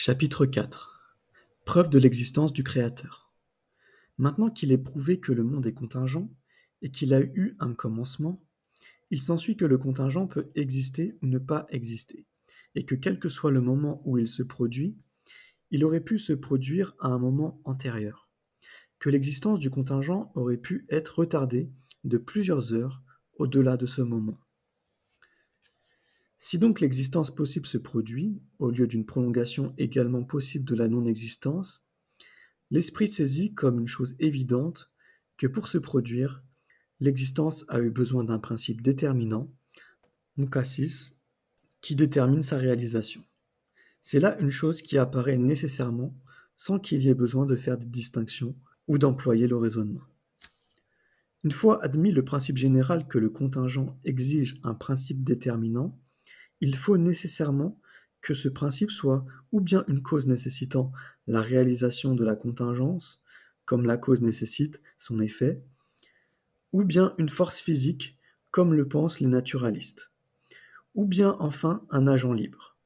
Chapitre 4. Preuve de l'existence du Créateur. Maintenant qu'il est prouvé que le monde est contingent et qu'il a eu un commencement, il s'ensuit que le contingent peut exister ou ne pas exister, et que quel que soit le moment où il se produit, il aurait pu se produire à un moment antérieur, que l'existence du contingent aurait pu être retardée de plusieurs heures au-delà de ce moment. Si donc l'existence possible se produit, au lieu d'une prolongation également possible de la non-existence, l'esprit saisit comme une chose évidente que pour se produire, l'existence a eu besoin d'un principe déterminant, mukassis, qui détermine sa réalisation. C'est là une chose qui apparaît nécessairement sans qu'il y ait besoin de faire des distinctions ou d'employer le raisonnement. Une fois admis le principe général que le contingent exige un principe déterminant, il faut nécessairement que ce principe soit ou bien une cause nécessitant la réalisation de la contingence, comme la cause nécessite son effet, ou bien une force physique, comme le pensent les naturalistes, ou bien enfin un agent libre.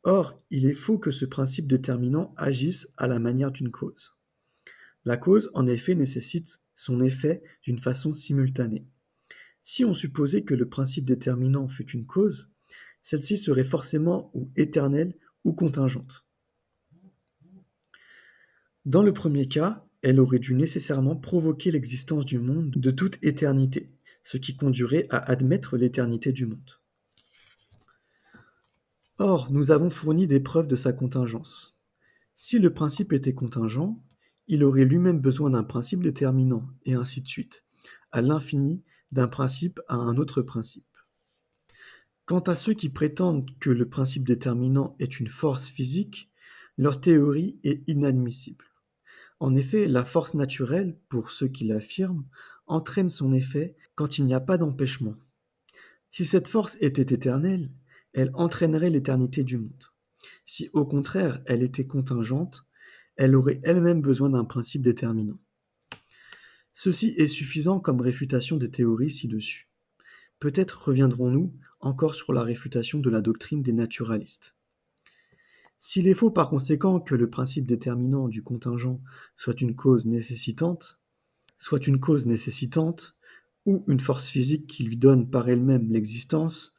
Or, il est faux que ce principe déterminant agisse à la manière d'une cause. La cause, en effet, nécessite son effet d'une façon simultanée. Si on supposait que le principe déterminant fût une cause, celle-ci serait forcément ou éternelle ou contingente. Dans le premier cas, elle aurait dû nécessairement provoquer l'existence du monde de toute éternité, ce qui conduirait à admettre l'éternité du monde. Or, nous avons fourni des preuves de sa contingence. Si le principe était contingent, il aurait lui-même besoin d'un principe déterminant, et ainsi de suite, à l'infini d'un principe à un autre principe. Quant à ceux qui prétendent que le principe déterminant est une force physique, leur théorie est inadmissible. En effet, la force naturelle, pour ceux qui l'affirment, entraîne son effet quand il n'y a pas d'empêchement. Si cette force était éternelle, elle entraînerait l'éternité du monde. Si au contraire elle était contingente, elle aurait elle-même besoin d'un principe déterminant. Ceci est suffisant comme réfutation des théories ci-dessus. Peut-être reviendrons-nous encore sur la réfutation de la doctrine des naturalistes. S'il est faux par conséquent que le principe déterminant du contingent soit une cause nécessitante, ou une force physique qui lui donne par elle-même l'existence,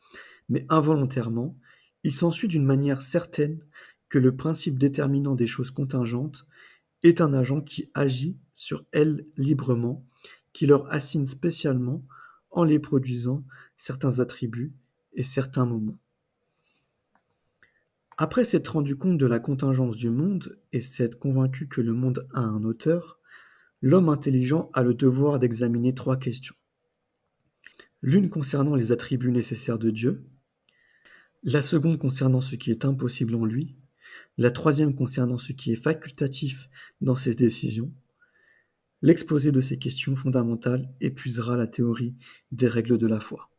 mais involontairement, il s'ensuit d'une manière certaine que le principe déterminant des choses contingentes est un agent qui agit sur elles librement, qui leur assigne spécialement, en les produisant, certains attributs et certains moments. Après s'être rendu compte de la contingence du monde et s'être convaincu que le monde a un auteur, l'homme intelligent a le devoir d'examiner trois questions. L'une concernant les attributs nécessaires de Dieu, la seconde concernant ce qui est impossible en lui, la troisième concernant ce qui est facultatif dans ses décisions. L'exposé de ces questions fondamentales épuisera la théorie des règles de la foi.